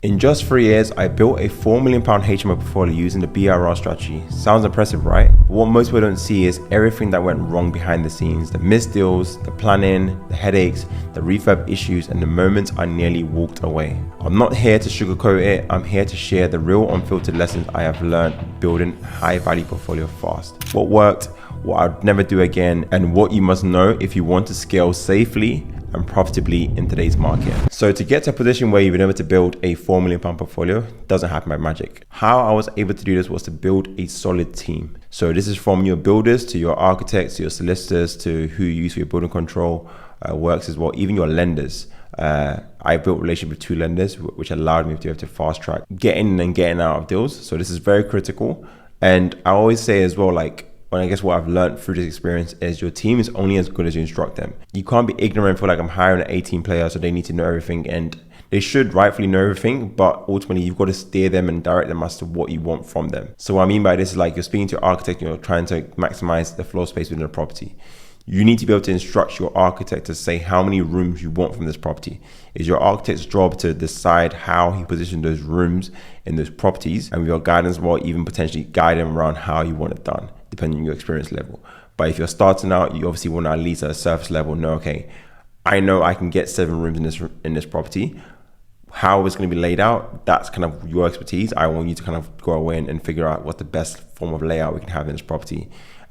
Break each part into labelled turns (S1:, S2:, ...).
S1: In just 3 years, I built a £4 million HMO portfolio using the BRRR strategy. Sounds impressive, right? But what most people don't see is everything that went wrong behind the scenes. The missed deals, the planning, the headaches, the refurb issues, and the moments I nearly walked away. I'm not here to sugarcoat it. I'm here to share the real unfiltered lessons I have learned building high-value portfolio fast. What worked, what I'd never do again, and what you must know if you want to scale safely and profitably in today's market. So to get to a position where you've been able to build a £4 million portfolio doesn't happen by magic. How I was able to do this was to build a solid team. So this is from your builders to your architects, to your solicitors, to who you use for your building control works as well, even your lenders. I built a relationship with 2 lenders, which allowed me to be able to fast track getting in and getting out of deals. So this is very critical. And I always say as well, I guess what I've learned through this experience is your team is only as good as you instruct them. You can't be ignorant and feel like I'm hiring an 18 player, so they need to know everything, and they should rightfully know everything, but ultimately you've got to steer them and direct them as to what you want from them. So what I mean by this is you're speaking to an architect, you're trying to maximize the floor space within a property. You need to be able to instruct your architect to say how many rooms you want from this property. It's your architect's job to decide how he positions those rooms in those properties, and with your guidance, well, even potentially guide them around how you want it done, depending on your experience level. But if you're starting out, you obviously want to at least at a surface level know, okay, I know I can get 7 rooms in this property. How it's going to be laid out, that's kind of your expertise. I want you to kind of go away and figure out what the best form of layout we can have in this property.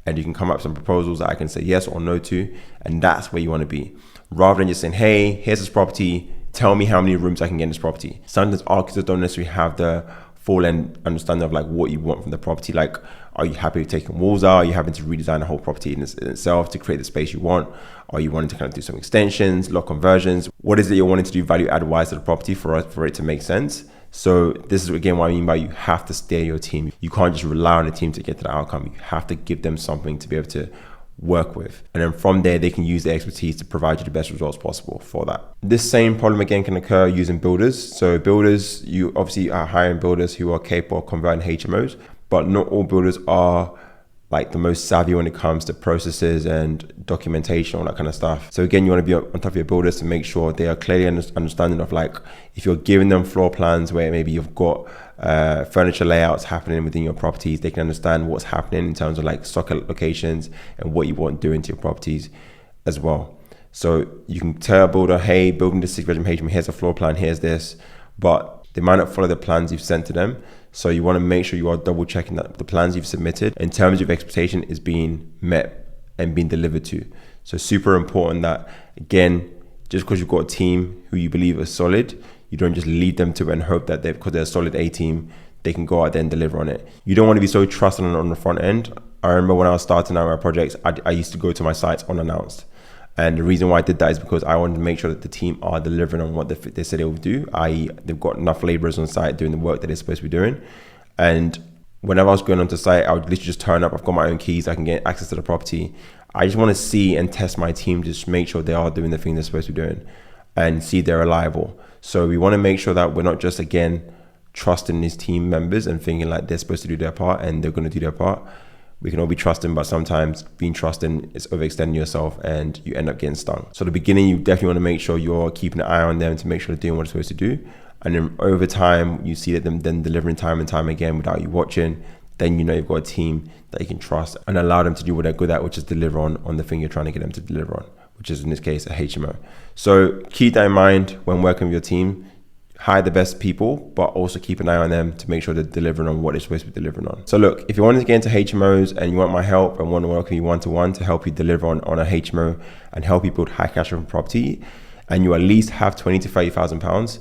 S1: And you can come up with some proposals that I can say yes or no to, and that's where you want to be. Rather than just saying, hey, here's this property, tell me how many rooms I can get in this property. Sometimes architects don't necessarily have the full end understanding of what you want from the property. Are you happy with taking walls out? Are you happy to redesign the whole property in itself to create the space you want? Are you wanting to kind of do some extensions, lot conversions? What is it you're wanting to do value add wise to the property for it to make sense? So this is again what I mean by you have to steer your team. You can't just rely on the team to get to the outcome. You have to give them something to be able to work with. And then from there, they can use their expertise to provide you the best results possible for that. This same problem again can occur using builders. So builders, you obviously are hiring builders who are capable of converting HMOs, but not all builders are the most savvy when it comes to processes and documentation, all that kind of stuff. So again, you want to be on top of your builders to make sure they are clearly understanding of if you're giving them floor plans where maybe you've got furniture layouts happening within your properties, they can understand what's happening in terms of socket locations and what you want doing to your properties as well. So you can tell a builder, hey, building this 6-bedroom HMO, here's a floor plan, here's this, but they might not follow the plans you've sent to them. So you want to make sure you are double checking that the plans you've submitted in terms of expectation is being met and being delivered to. So super important that, again, just because you've got a team who you believe is solid, you don't just lead them to and hope that because they're a solid A team, they can go out there and deliver on it. You don't want to be so trusting on the front end. I remember when I was starting out my projects, I used to go to my sites unannounced. And the reason why I did that is because I wanted to make sure that the team are delivering on what they said they will do, i.e. they've got enough laborers on site doing the work that they're supposed to be doing. And whenever I was going onto site, I would literally just turn up. I've got my own keys. I can get access to the property. I just want to see and test my team, just make sure they are doing the thing they're supposed to be doing and see they're reliable. So we want to make sure that we're not just, again, trusting these team members and thinking they're supposed to do their part and they're going to do their part. We can all be trusting, but sometimes being trusting is overextending yourself and you end up getting stung. So at the beginning, you definitely want to make sure you're keeping an eye on them to make sure they're doing what they're supposed to do. And then over time, you see that them then delivering time and time again without you watching, then you know you've got a team that you can trust and allow them to do what they're good at, which is deliver on the thing you're trying to get them to deliver on, which is in this case, a HMO. So keep that in mind when working with your team. Hire the best people, but also keep an eye on them to make sure they're delivering on what they're supposed to be delivering on. So look, if you want to get into HMOs and you want my help and want to work with me one-to-one to help you deliver on a HMO and help you build high cash flow property, and you at least have 20 to 30,000 pounds,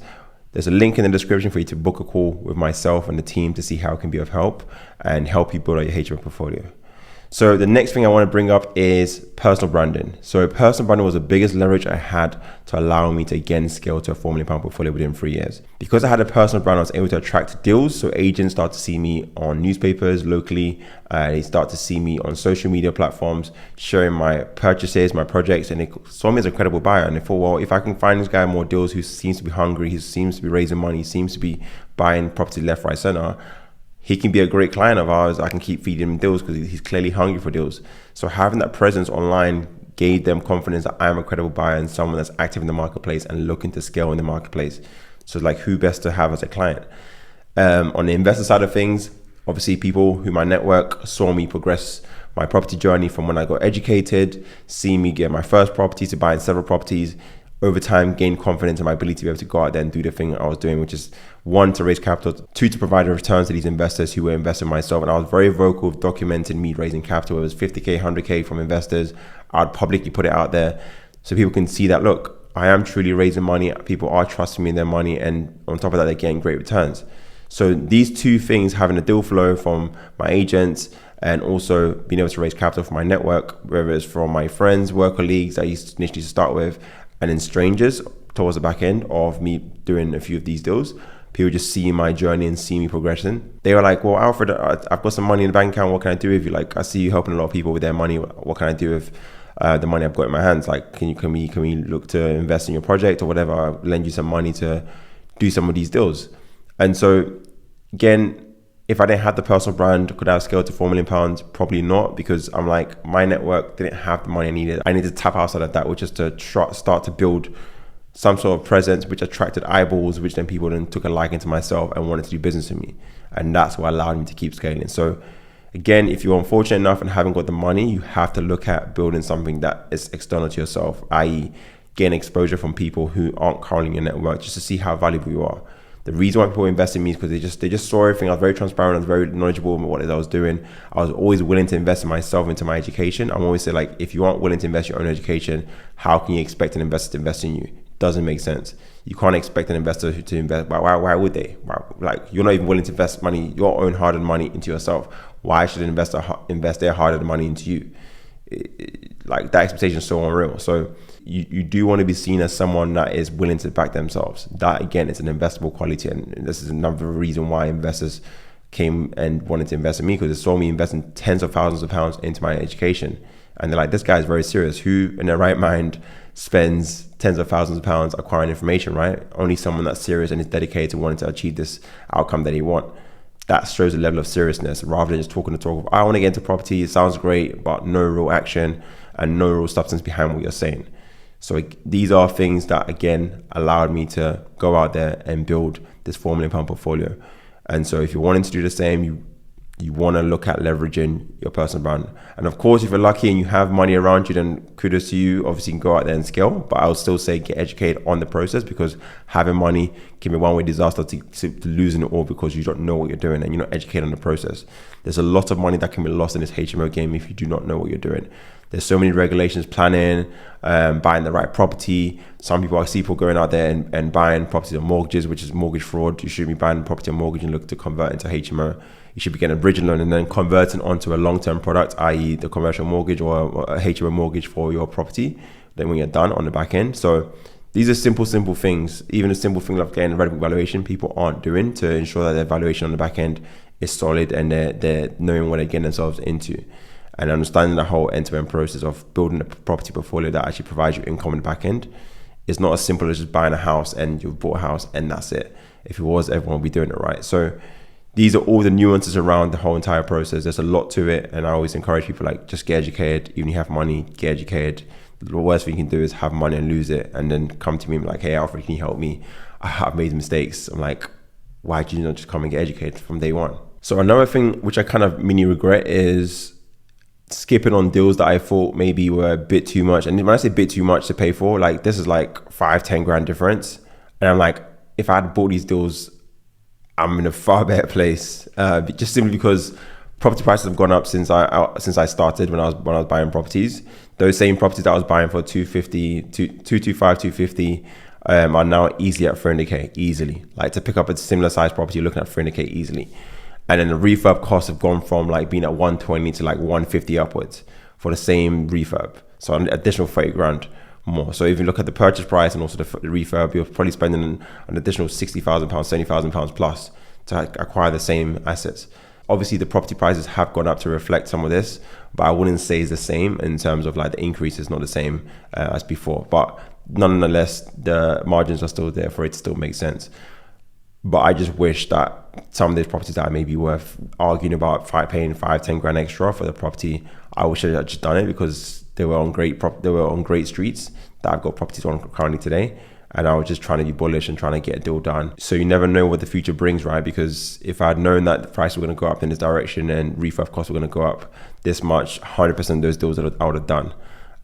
S1: there's a link in the description for you to book a call with myself and the team to see how it can be of help and help you build out your HMO portfolio. So the next thing I want to bring up is personal branding. So personal branding was the biggest leverage I had to allow me to again scale to a £4 million portfolio within 3 years. Because I had a personal brand, I was able to attract deals. So agents start to see me on newspapers locally. They start to see me on social media platforms, sharing my purchases, my projects, and they saw me as a credible buyer. And they thought, well, if I can find this guy more deals who seems to be hungry, he seems to be raising money, he seems to be buying property left, right, center, he can be a great client of ours. I can keep feeding him deals because he's clearly hungry for deals. So having that presence online gave them confidence that I'm a credible buyer and someone that's active in the marketplace and looking to scale in the marketplace. So like who best to have as a client? On the investor side of things, obviously people who my network saw me progress my property journey from when I got educated, see me get my first property to buying several properties, over time gain confidence in my ability to be able to go out there and do the thing I was doing, which is one, to raise capital, two, to provide a return to these investors who were investing in myself. And I was very vocal with documenting me raising capital. It was 50K, 100K from investors. I'd publicly put it out there so people can see that, look, I am truly raising money. People are trusting me in their money. And on top of that, they're getting great returns. So these two things, having a deal flow from my agents and also being able to raise capital from my network, whether it's from my friends, work colleagues that I used to initially start with, and then strangers towards the back end of me doing a few of these deals, people just see my journey and see me progression. They were like, well, Alfred, I've got some money in the bank account. What can I do with you? Like, I see you helping a lot of people with their money. What can I do with the money I've got in my hands? Like, can we look to invest in your project or whatever? I'll lend you some money to do some of these deals. And so again, if I didn't have the personal brand, could I have scaled to £4 million? Probably not, because I'm like, my network didn't have the money I needed. I needed to tap outside of that, which is to start to build some sort of presence, which attracted eyeballs, which then people then took a liking to myself and wanted to do business with me. And that's what allowed me to keep scaling. So again, if you're unfortunate enough and haven't got the money, you have to look at building something that is external to yourself, i.e. gain exposure from people who aren't currently in your network, just to see how valuable you are. The reason why people invest in me is because they just saw everything. I was very transparent. I was very knowledgeable about what I was doing. I was always willing to invest in myself, into my education. I'm always say, like, if you aren't willing to invest in your own education, how can you expect an investor to invest in you? It doesn't make sense. You can't expect an investor to invest. Why would they? Like, you're not even willing to invest money, your own hard-earned money, into yourself. Why should an investor invest their hard-earned money into you? Like, that expectation is so unreal. So you do want to be seen as someone that is willing to back themselves. That, again, is an investable quality. And this is another reason why investors came and wanted to invest in me, because they saw me investing tens of thousands of pounds into my education. And they're like, this guy is very serious. Who in their right mind spends tens of thousands of pounds acquiring information, right? Only someone that's serious and is dedicated to wanting to achieve this outcome that they want. That shows a level of seriousness, rather than just talking the talk of, I want to get into property, it sounds great, but no real action and no real substance behind what you're saying. So these are things that, again, allowed me to go out there and build this £4 million portfolio. And so if you're wanting to do the same, you want to look at leveraging your personal brand. And of course, if you're lucky and you have money around you, then kudos to you. Obviously, you can go out there and scale. But I would still say get educated on the process, because having money can be one-way disaster to losing it all because you don't know what you're doing and you're not educated on the process. There's a lot of money that can be lost in this HMO game if you do not know what you're doing. There's so many regulations, planning, buying the right property. Some people, I see people going out there and buying properties on mortgages, which is mortgage fraud. You shouldn't be buying property on mortgage and look to convert into HMO. You should be getting a bridge loan and then converting onto a long-term product, i.e. the commercial mortgage or a HMO mortgage for your property, then when you're done on the back end. So these are simple things. Even a simple thing like getting a red book valuation, people aren't doing to ensure that their valuation on the back end is solid and they're knowing what they're getting themselves into. And understanding the whole end-to-end process of building a property portfolio that actually provides you income in the back end is not as simple as just buying a house and you've bought a house and that's it. If it was, everyone would be doing it right. So these are all the nuances around the whole entire process. There's a lot to it. And I always encourage people, like, just get educated. Even if you have money, get educated. The worst thing you can do is have money and lose it and then come to me and be like, hey, Alfred, can you help me? I've made mistakes. I'm like, why did you not just come and get educated from day one? So another thing which I kind of mini regret is skipping on deals that I thought maybe were a bit too much. And when I say bit too much to pay for, like, this is like 5-10 grand difference. And I'm like, if I had bought these deals, I'm in a far better place. Just simply because property prices have gone up since I started when I was buying properties. Those same properties that I was buying for 250 are now easily at 300k easily. Like, to pick up a similar size property, you're looking at 300k easily. And then the refurb costs have gone from like being at 120 to like 150 upwards for the same refurb. So an additional 30 grand more. So if you look at the purchase price and also the refurb, you're probably spending an additional £60,000, £70,000 plus to acquire the same assets. Obviously, the property prices have gone up to reflect some of this, but I wouldn't say it's the same in terms of like the increase is not the same as before. But nonetheless, the margins are still there for it to still make sense. But I just wish that some of these properties that may be worth arguing about paying 5-10 grand extra for the property, I wish I had just done it, because they were on great streets that I've got properties on currently today. and I was just trying to be bullish and trying to get a deal done. So you never know what the future brings, right? Because if I had known that the price was going to go up in this direction and refurb costs were going to go up this much, 100% of those deals I would have done.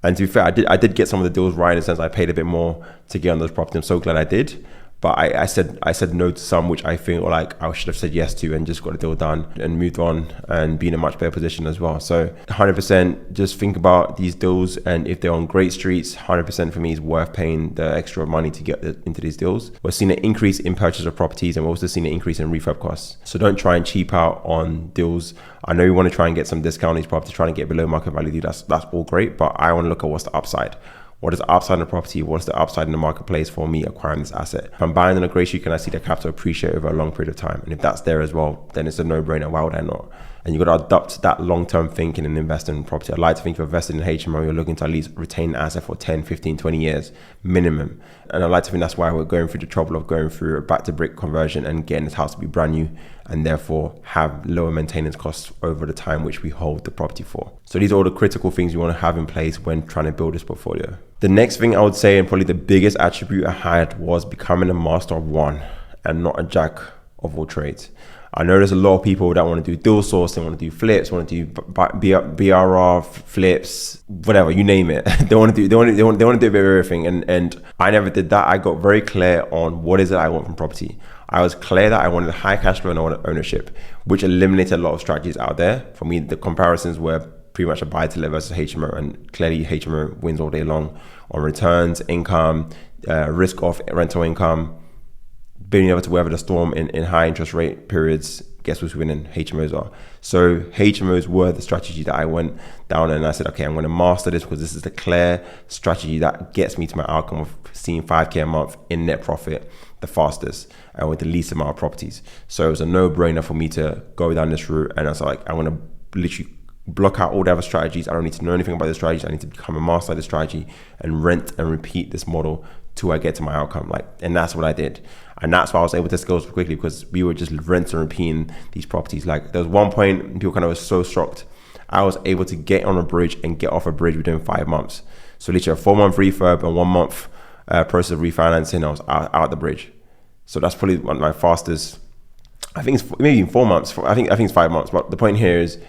S1: And to be fair, I did get some of the deals right in the sense I paid a bit more to get on those properties. I'm so glad I did. But I said no to some which I feel like I should have said yes to and just got a deal done and moved on and be in a much better position as well. So 100% just think about these deals, and if they're on great streets, 100% for me is worth paying the extra money to get into these deals. We're seeing an increase in purchase of properties, and we're also seeing an increase in refurb costs. So don't try and cheap out on deals. I know you want to try and get some discount on these properties, trying to get below market value. That's all great, but I want to look at what's the upside. What is the upside in the property? What's the upside in the marketplace for me acquiring this asset? If I'm buying on a great street, can I see the capital appreciate over a long period of time? And if that's there as well, then it's a no-brainer. Why would I not? And you've got to adopt that long-term thinking and invest in property. I like to think you're invested in HMO, you're looking to at least retain an asset for 10, 15, 20 years minimum. And I like to think that's why we're going through the trouble of going through a back-to-brick conversion and getting this house to be brand new, and therefore have lower maintenance costs over the time which we hold the property for. So these are all the critical things you want to have in place when trying to build this portfolio. The next thing I would say, and probably the biggest attribute I had, was becoming a master of one and not a jack of all trades. I know there's a lot of people that want to do deal source, they want to do flips, want to do BRRR flips, whatever, you name it. They want to do a bit of everything. And I never did that. I got very clear on what is it I want from property. I was clear that I wanted a high cash flow and I wanted ownership, which eliminated a lot of strategies out there. For me, the comparisons were pretty much a buy to let versus HMO, and clearly HMO wins all day long on returns, income, risk of rental income, being able to weather the storm in high interest rate periods. Guess who's winning? HMOs are. So HMOs were the strategy that I went down, and I said, okay, I'm going to master this because this is the clear strategy that gets me to my outcome of seeing 5K a month in net profit the fastest and with the least amount of properties. So it was a no-brainer for me to go down this route, and I was like, I'm going to literally block out all the other strategies. I don't need to know anything about the strategies. I need to become a master of the strategy and rent and repeat this model till I get to my outcome. And that's what I did. And that's why I was able to scale so quickly, because we were just renting and repeating these properties. Like, there was one point people kind of were so shocked. I was able to get on a bridge and get off a bridge within 5 months. So literally a 4-month refurb and 1 month process of refinancing, I was out the bridge. So that's probably one of my fastest. I think it's maybe in 4 months. I think it's 5 months. But the point here is,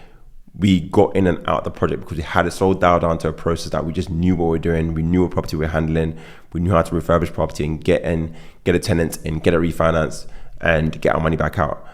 S1: we got in and out the project because we had it so dialed down to a process that we just knew what we were doing. We knew what property we were handling. We knew how to refurbish property and get a tenant in, get it refinanced, and get our money back out.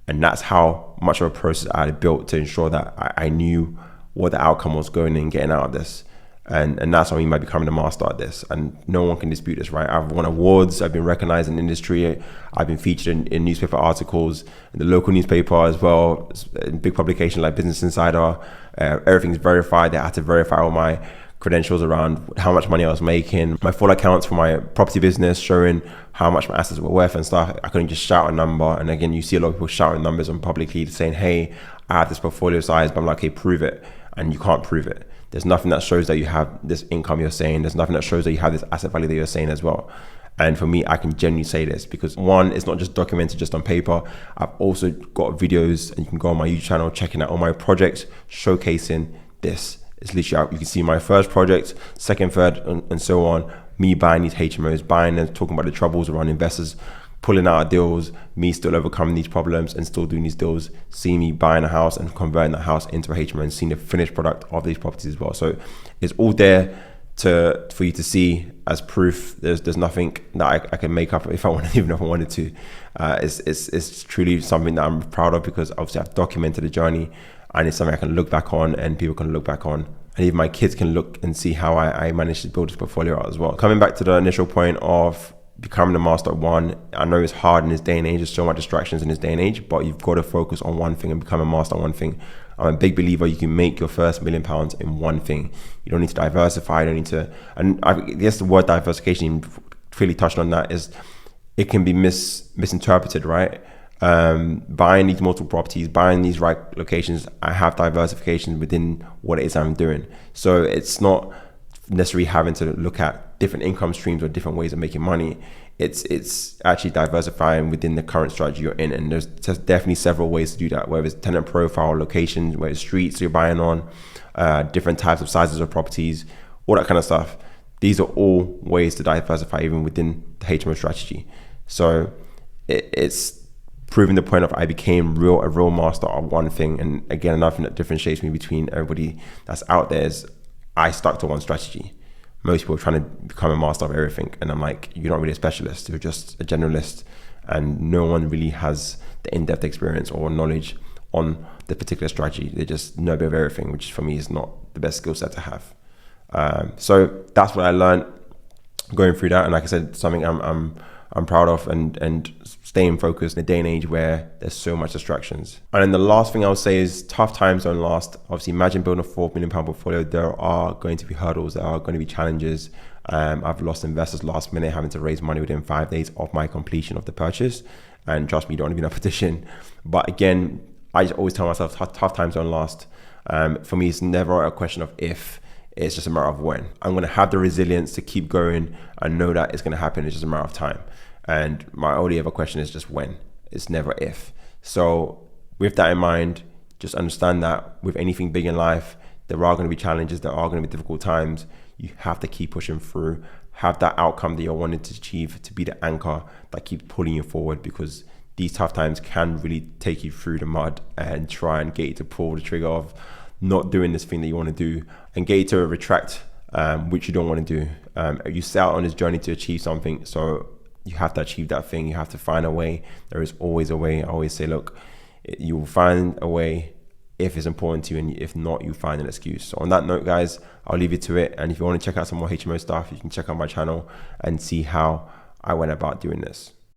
S1: And that's how much of a process I had built to ensure that I knew what the outcome was going in, getting out of this. And that's what I mean by becoming a master at this. And no one can dispute this, right? I've won awards, I've been recognized in the industry, I've been featured in newspaper articles, in the local newspaper as well, in big publications like Business Insider. Everything's verified. They had to verify all my credentials around how much money I was making, my full accounts for my property business showing how much my assets were worth and stuff. I couldn't just shout a number. And again, you see a lot of people shouting numbers on publicly saying, hey, I have this portfolio size, but I'm like, okay, prove it. And you can't prove it. There's nothing that shows that you have this income you're saying. There's nothing that shows that you have this asset value that you're saying as well. And for me, I can genuinely say this because, one, it's not just documented just on paper. I've also got videos, and you can go on my YouTube channel, checking out all my projects, showcasing this. It's literally out. You can see my first project, second, third, and so on. Me buying these HMOs, buying and talking about the troubles around investors, pulling out deals, me still overcoming these problems and still doing these deals, seeing me buying a house and converting that house into a HMO and seeing the finished product of these properties as well. So it's all there for you to see as proof. There's nothing that I can make up if I wanted, even if I wanted to. It's truly something that I'm proud of, because obviously I've documented the journey, and it's something I can look back on and people can look back on. And even my kids can look and see how I managed to build this portfolio out as well. Coming back to the initial point of becoming a master at one, I know it's hard in this day and age. There's so much distractions in this day and age, but you've got to focus on one thing and become a master on one thing. I'm a big believer you can make your first £1 million in one thing. You don't need to diversify. You don't need to, and I guess the word diversification, really touched on that, is it can be misinterpreted, right? Buying these multiple properties, buying these right locations, I have diversification within what it is I'm doing. So it's not necessarily having to look at different income streams or different ways of making money. It's actually diversifying within the current strategy you're in, and there's definitely several ways to do that, whether it's tenant profile, locations, whether it's streets you're buying on, different types of sizes of properties, all that kind of stuff. These are all ways to diversify even within the HMO strategy. So it's proving the point of I became a real master of one thing. And again, another thing that differentiates me between everybody that's out there is I stuck to one strategy. Most people are trying to become a master of everything. And I'm like, you're not really a specialist. You're just a generalist. And no one really has the in-depth experience or knowledge on the particular strategy. They just know a bit of everything, which for me is not the best skill set to have. So that's what I learned going through that. And like I said, something I'm proud of and staying focused in a day and age where there's so much distractions. And then the last thing I would say is tough times don't last. Obviously, imagine building a £4 million portfolio. There are going to be hurdles. There are going to be challenges. I've lost investors last minute, having to raise money within 5 days of my completion of the purchase. And trust me, you don't want to be in that position. But again, I just always tell myself tough times don't last. For me, it's never a question of if. It's just a matter of when. I'm going to have the resilience to keep going and know that it's going to happen. It's just a matter of time. And my only other question is just when. It's never if. So with that in mind, just understand that with anything big in life, there are going to be challenges. There are going to be difficult times. You have to keep pushing through. Have that outcome that you're wanting to achieve to be the anchor that keeps pulling you forward, because these tough times can really take you through the mud and try and get you to pull the trigger of not doing this thing that you want to do and get you to retract, which you don't want to do. You set out on this journey to achieve something, so you have to achieve that thing. You have to find a way. There is always a way. I always say, look, you will find a way if it's important to you, and if not, you find an excuse. So on that note, guys, I'll leave you to it. And if you want to check out some more HMO stuff, you can check out my channel and see how I went about doing this.